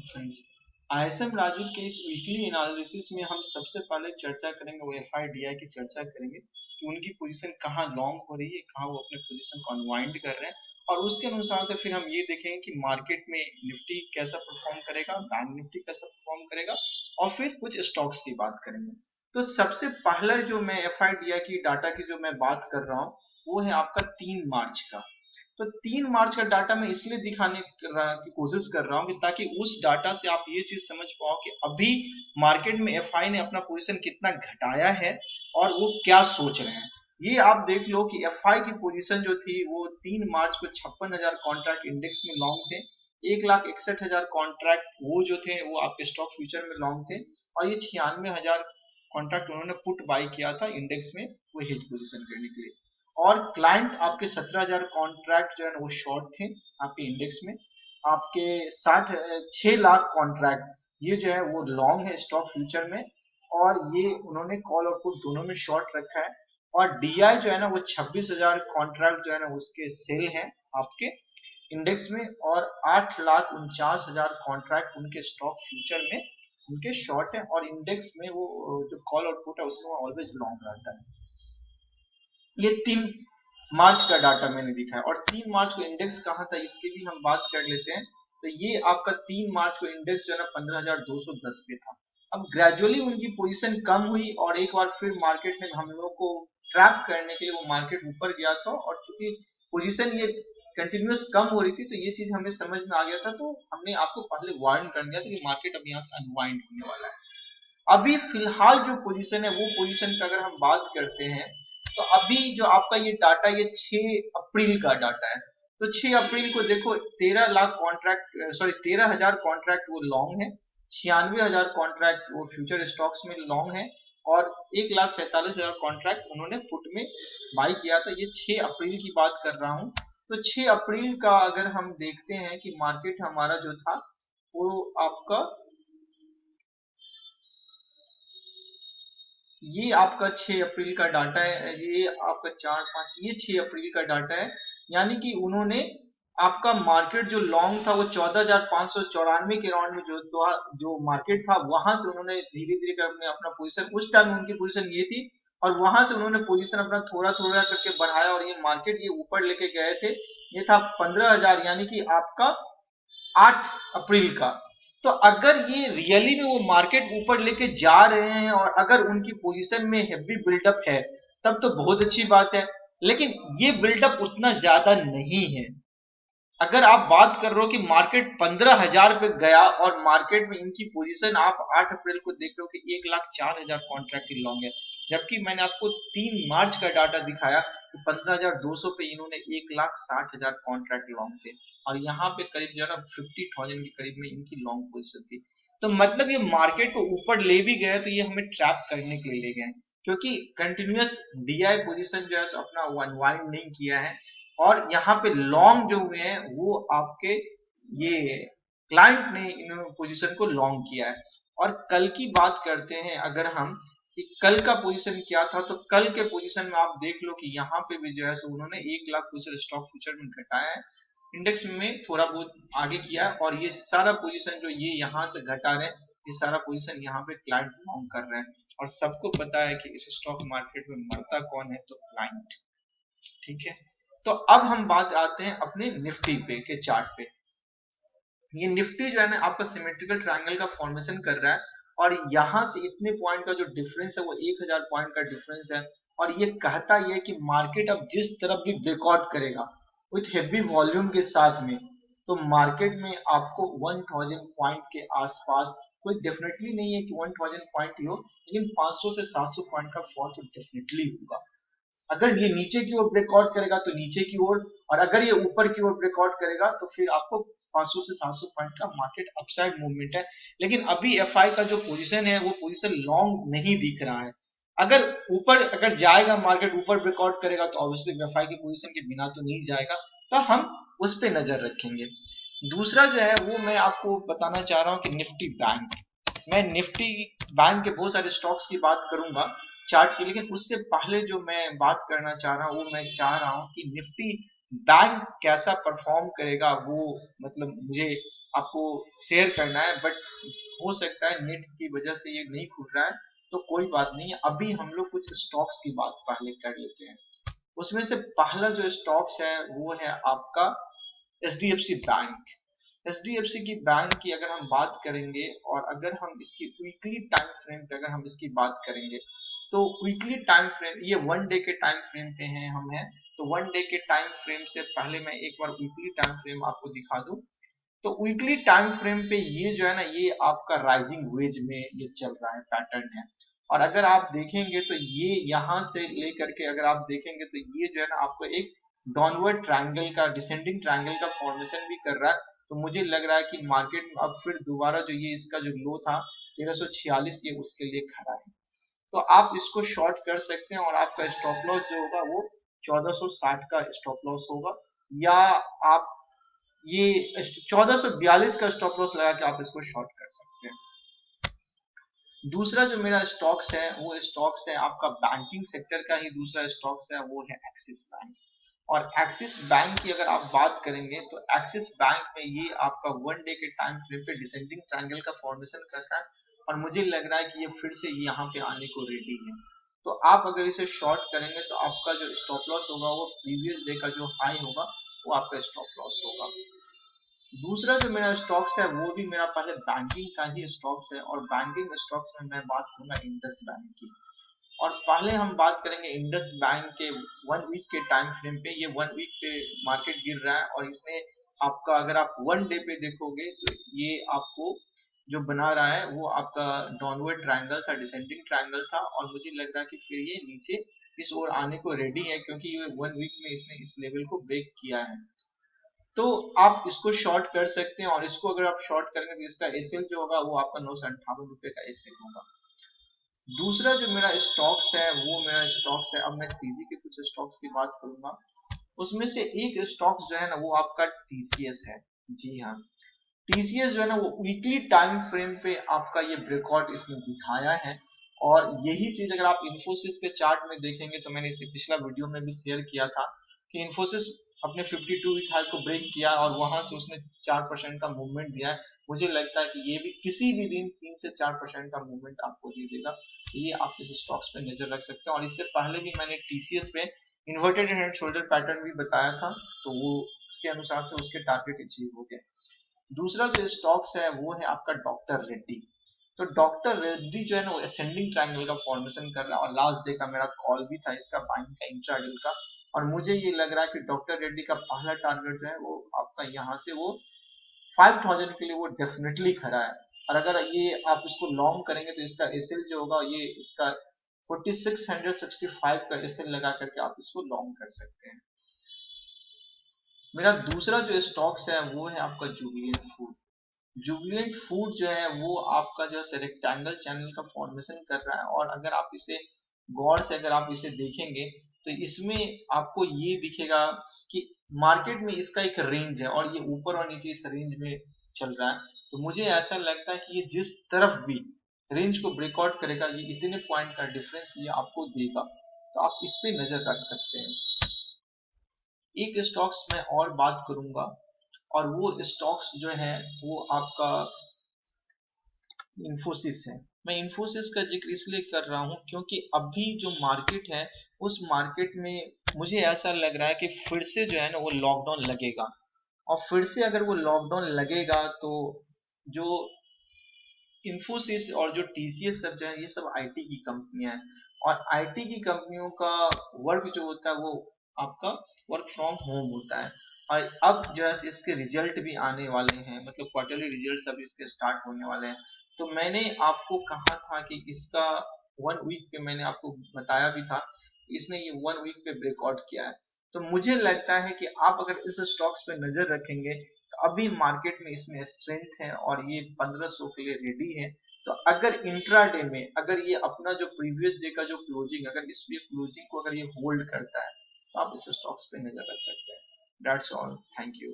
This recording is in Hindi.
फ्रेंड्स, आईएसएम राजू के इस वीकली एनालिसिस में हम सबसे पहले चर्चा करेंगे वो एफआईडीआई की चर्चा करेंगे कि उनकी पोजीशन कहाँ लॉन्ग हो रही है, कहाँ वो अपने पोजीशन को अनवाइंड कर रहे हैं, और उसके अनुसार से फिर हम ये देखेंगे कि मार्केट में निफ्टी कैसा परफॉर्म करेगा, बैंक निफ्टी कैसा परफॉर्म करेगा, और फिर कुछ स्टॉक्स की बात करेंगे। तो सबसे पहला जो मैं एफआईडीआई की डाटा की जो मैं बात कर रहा हूँ वो है आपका 3 मार्च का। तो 3 मार्च का डाटा मैं इसलिए दिखाने की कोशिश कर रहा हूँ कि ताकि उस डाटा से आप ये चीज समझ पाओ कि अभी मार्केट में एफआई ने अपना पोजीशन कितना घटाया है और वो क्या सोच रहे हैं। ये आप देख लो कि एफआई की पोजीशन जो थी वो 3 मार्च को 56,000 कॉन्ट्रैक्ट इंडेक्स में लॉन्ग थे, 1,61,000 कॉन्ट्रैक्ट वो जो थे वो आपके स्टॉक फ्यूचर में लॉन्ग थे, और ये 96,000 कॉन्ट्रैक्ट उन्होंने पुट बाई किया था इंडेक्स में वो हेज पोजीशन करने के लिए। और क्लाइंट आपके 17,000 कॉन्ट्रैक्ट जो है ना वो शॉर्ट थे आपके इंडेक्स में। आपके 6 लाख कॉन्ट्रैक्ट ये जो है वो लॉन्ग है स्टॉक फ्यूचर में, और ये उन्होंने कॉल और पुट दोनों में शॉर्ट रखा है। और डीआई जो है ना वो 26,000 कॉन्ट्रैक्ट जो है ना उसके सेल है आपके इंडेक्स में, और 8,49,000 कॉन्ट्रैक्ट उनके स्टॉक फ्यूचर में उनके शॉर्ट है, और इंडेक्स में वो जो कॉल और पुट है उसमें वो ऑलवेज लॉन्ग रहता है। ये 3 मार्च का डाटा मैंने दिखाया, और 3 मार्च को इंडेक्स कहाँ था इसकी भी हम बात कर लेते हैं। तो ये आपका 3 मार्च को इंडेक्स जो है ना 15,210 पे था। अब ग्रेजुअली उनकी पोजीशन कम हुई और एक बार फिर मार्केट ने हम लोग को ट्रैप करने के लिए वो मार्केट ऊपर गया था, और चूंकि पोजीशन ये कंटिन्यूस कम हो रही थी तो ये चीज हमें समझ में आ गया था, तो हमने आपको पहले वार्न कर दिया था कि मार्केट अब यहाँ से अनवाइंड होने वाला है। अभी फिलहाल जो पोजीशन है वो पोजीशन पे अगर हम बात करते हैं तो अभी जो आपका ये डाटा ये 6 अप्रैल का डाटा है। तो 6 अप्रैल को देखो 13 लाख कॉन्ट्रैक्ट, सॉरी 13,000 कॉन्ट्रैक्ट वो लॉन्ग है, 96,000 कॉन्ट्रैक्ट वो फ्यूचर स्टॉक्स में लॉन्ग है, और 1,47,000 कॉन्ट्रैक्ट उन्होंने पुट में बाई किया था। ये 6 अप्रैल की बात कर रहा हूँ। तो 6 अप्रैल का अगर हम देखते हैं कि मार्केट हमारा जो था वो आपका ये आपका 6 अप्रैल का डाटा है, ये आपका 4 5 ये 6 अप्रैल का डाटा है। यानी कि उन्होंने आपका मार्केट जो लॉन्ग था वो 14,594 के राउंड में जो मार्केट था वहां से उन्होंने धीरे धीरे कर अपने अपना पोजीशन, उस टाइम उनकी पोजीशन ये थी, और वहां से उन्होंने पोजीशन अपना थोड़ा थोड़ा करके बढ़ाया, और ये मार्केट ये ऊपर लेके गए थे। ये था 15,000, यानी कि आपका 8 अप्रैल का। तो अगर ये रियली में वो मार्केट ऊपर लेके जा रहे हैं और अगर उनकी पोजीशन में हेवी बिल्डअप है तब तो बहुत अच्छी बात है, लेकिन ये बिल्डअप उतना ज्यादा नहीं है। अगर आप बात कर रहे हो कि मार्केट 15,000 पे गया और मार्केट में इनकी पोजीशन आप 8 अप्रैल को देख रहे हो कि 1,04,000 कॉन्ट्रैक्ट की लॉन्ग है, जबकि मैंने आपको 3 मार्च का डाटा दिखाया कि 15,200 पे इन्होंने 1,60,000 कॉन्ट्रैक्ट लॉन्ग थे, और यहाँ पे करीब जो है ना 50,000 के करीब में इनकी लॉन्ग पोजीशन थी। तो मतलब ये मार्केट को ऊपर ले भी गए तो ये हमें ट्रैप करने के लिए ले गए, क्योंकि कंटिन्यूअस डीआई पोजीशन जो है अपना अनवाइंड नहीं किया है, और यहाँ पे लॉन्ग जो हुए हैं वो आपके ये क्लाइंट ने इन पोजीशन को लॉन्ग किया है। और कल की बात करते हैं अगर हम कि कल का पोजीशन क्या था, तो कल के पोजीशन में आप देख लो कि यहाँ पे भी जो है सो उन्होंने 1 लाख पोजीशन स्टॉक फ्यूचर में घटाया है, इंडेक्स में थोड़ा बहुत आगे किया है, और ये सारा पोजीशन जो ये यहाँ से घटा रहे हैं ये सारा पोजीशन यहाँ पे क्लाइंट लॉन्ग कर रहे हैं, और सबको पता है कि इस स्टॉक मार्केट में मरता कौन है, तो क्लाइंट। ठीक है। तो अब हम बात आते हैं अपने निफ्टी पे के चार्ट पे। ये निफ्टी जो है ना आपका सिमेट्रिकल ट्रायंगल का फॉर्मेशन कर रहा है, और यहां से इतने पॉइंट का जो डिफरेंस है वो 1,000 पॉइंट का डिफरेंस है, और ये कहता ये कि मार्केट अब जिस तरफ भी ब्रेकआउट करेगा विथ हेवी वॉल्यूम के साथ में, तो मार्केट में आपको 1,000 पॉइंट के आसपास, कोई डेफिनेटली नहीं है कि 1,000 पॉइंट ही हो, लेकिन 500 से 700 पॉइंट का फॉल तो डेफिनेटली होगा। अगर ये नीचे की ओर ब्रेकआउट करेगा तो नीचे की ओर, और अगर ये ऊपर की ओर ब्रेकआउट करेगा तो फिर आपको 500 से 700 पॉइंट का मार्केट अपसाइड मूवमेंट है। लेकिन अभी एफआई का जो पोजीशन है वो पोजीशन लॉन्ग नहीं दिख रहा है। अगर ऊपर अगर जाएगा मार्केट ऊपर ब्रेकआउट करेगा तो ऑब्वियसली एफआई की पोजीशन के बिना तो नहीं जाएगा, तो हम उस पर नजर रखेंगे। दूसरा जो है वो मैं आपको बताना चाह रहा हूँ कि निफ्टी बैंक, मैं निफ्टी बैंक के बहुत सारे स्टॉक्स की बात करूंगा चार्ट की, लेकिन उससे पहले जो मैं बात करना चाह रहा हूँ वो मैं चाह रहा हूँ कि निफ्टी बैंक कैसा परफॉर्म करेगा वो, मतलब मुझे आपको शेयर करना है, बट हो सकता है नेट की वजह से ये नहीं खुल रहा है, तो कोई बात नहीं। अभी हम लोग कुछ स्टॉक्स की बात पहले कर लेते हैं। उसमें से पहला जो स्टॉक्स है वो है आपका एचडीएफसी बैंक। एचडीएफसी की बैंक की अगर हम बात करेंगे और अगर हम इसकी वीकली टाइम फ्रेम पे अगर हम इसकी बात करेंगे, तो वीकली टाइम फ्रेम ये 1 डे के टाइम फ्रेम पे हैं हम हैं। तो 1 डे के टाइम फ्रेम से पहले मैं एक बार वीकली टाइम फ्रेम आपको दिखा दूं। तो वीकली टाइम फ्रेम पे ये जो है ना, ये आपका राइजिंग वेज में ये चल रहा है, पैटर्न है। और अगर आप देखेंगे तो ये यहाँ से लेकर के अगर आप देखेंगे तो ये जो है ना आपको एक डाउनवर्ड ट्रायंगल का, डिसेंडिंग ट्रायंगल का फॉर्मेशन भी कर रहा है। तो मुझे लग रहा है कि मार्केट में अब फिर दोबारा जो ये इसका जो लो था 1346, ये उसके लिए खड़ा है। तो आप इसको शॉर्ट कर सकते हैं और आपका स्टॉप लॉस जो होगा वो 1460 का स्टॉप लॉस होगा, या आप ये 1442 का स्टॉप लॉस लगा के आप इसको शॉर्ट कर सकते हैं। दूसरा जो मेरा स्टॉक्स है वो स्टॉक्स है आपका बैंकिंग सेक्टर का ही दूसरा स्टॉक्स है, वो है एक्सिस बैंक। और एक्सिस बैंक की अगर आप बात करेंगे तो एक्सिस बैंक में ये आपका 1 डे के टाइम फ्रेम पे डिसेंडिंग ट्रायंगल का फॉर्मेशन कर रहा है, और मुझे लग रहा है कि ये फिर से यहाँ पे आने को रेडी है। तो आप अगर इसे शॉर्ट करेंगे तो आपका जो स्टॉप लॉस होगा वो प्रीवियस डे का जो हाई होगा वो आपका स्टॉप लॉस होगा। दूसरा जो मेरा स्टॉक्स है वो भी मेरा पहले बैंकिंग का ही स्टॉक्स है, और बैंकिंग स्टॉक्स में मैं बात करूंगा इंडस बैंक की। और पहले हम बात करेंगे इंडस बैंक के 1 वीक के टाइम फ्रेम पे। ये 1 वीक पे मार्केट गिर रहा है, और इसने आपका अगर आप 1 डे पे देखोगे तो ये आपको जो बना रहा है वो आपका डाउनवर्ड ट्रायंगल था, डिसेंडिंग ट्रायंगल था, और मुझे लग रहा है कि फिर ये नीचे इस ओर आने को रेडी है, क्योंकि ये 1 वीक में इसने इस लेवल को ब्रेक किया है। तो आप इसको शॉर्ट कर सकते हैं, और इसको अगर आप शॉर्ट करेंगे तो इसका एसएल जो होगा वो आपका 958 रुपए का एसएल होगा। दूसरा जो मेरा स्टॉक्स है वो मेरा स्टॉक्स है, अब मैं तेजी के कुछ स्टॉक्स की बात करूंगा। उसमें से एक स्टॉक्स जो है ना वो आपका टीसीएस है। जी हाँ, टीसीएस जो है ना वो वीकली टाइम फ्रेम पे आपका ये ब्रेकआउट इसने दिखाया है। और यही चीज अगर आप इन्फोसिस के चार्ट में देखेंगे तो मैंने इसे पिछला वीडियो में भी शेयर किया था कि इन्फोसिस अपने 52 वीक हाई को ब्रेक किया और वहां से उसने 4% का मूवमेंट दिया है। मुझे लगता है कि ये भी किसी भी दिन 3 से 4% का मूवमेंट आपको दे देगा। तो ये आप इस स्टॉक्स पे नजर रख सकते हैं। और इससे पहले भी मैंने टीसीएस पे इन्वर्टेड हेड शोल्डर पैटर्न भी बताया था, तो वो उसके अनुसार से उसके टारगेट अचीव हो गए। दूसरा जो स्टॉक्स है वो है आपका डॉक्टर रेड्डी। तो डॉक्टर रेड्डी जो है ना वो असेंडिंग ट्रायंगल का फॉर्मेशन कर रहा है, और लास्ट डे का मेरा कॉल भी था इसका बाइंग का, इंट्राडे का। और मुझे ये लग रहा है कि डॉक्टर रेड्डी का पहला टारगेट जो है वो आपका यहाँ से वो 5000 के लिए वो डेफिनेटली खड़ा है। और अगर ये आप इसको लॉन्ग करेंगे तो इसका एसएल जो होगा ये इसका 4665 का एसएल लगा करके आप इसको लॉन्ग कर सकते हैं। मेरा दूसरा जो स्टॉक्स है वो है आपका जुबिलियंट फूड। जुबिलेंट फूड जो है वो आपका जो है रेक्टेंगल चैनल का फॉर्मेशन कर रहा है, और अगर आप इसे गौर से अगर आप इसे देखेंगे तो इसमें आपको ये दिखेगा कि मार्केट में इसका एक रेंज है, और ये ऊपर और नीचे इस रेंज में चल रहा है। तो मुझे ऐसा लगता है कि ये जिस तरफ भी रेंज को ब्रेकआउट करेगा ये इतने पॉइंट का डिफरेंस ये आपको देगा। तो आप इस पे नजर रख सकते हैं। एक स्टॉक्स में और बात करूंगा, और वो स्टॉक्स जो है वो आपका इन्फोसिस है। मैं इन्फोसिस का जिक्र इसलिए कर रहा हूँ क्योंकि अभी जो मार्केट है उस मार्केट में मुझे ऐसा लग रहा है कि फिर से जो है ना वो लॉकडाउन लगेगा। और फिर से अगर वो लॉकडाउन लगेगा तो जो इन्फोसिस और जो टीसीएस सब जो है ये सब आईटी की कंपनियां हैं, और आईटी की कंपनियों का वर्क जो होता है वो आपका वर्क फ्रॉम होम होता है। और अब जो है इसके रिजल्ट भी आने वाले हैं, मतलब क्वार्टरली रिजल्ट अब इसके स्टार्ट होने वाले हैं। तो मैंने आपको कहा था कि इसका 1 वीक पे मैंने आपको बताया भी था, इसने ये 1 वीक पे ब्रेकआउट किया है। तो मुझे लगता है कि आप अगर इस स्टॉक्स पे नजर रखेंगे तो अभी मार्केट में इसमें स्ट्रेंथ है और ये 1500 के लिए रेडी है। तो अगर इंट्राडे में अगर ये अपना जो प्रीवियस डे का जो क्लोजिंग, अगर इस क्लोजिंग को अगर ये होल्ड करता है तो आप इस स्टॉक्स पे नजर रख सकते हैं। That's all, thank you.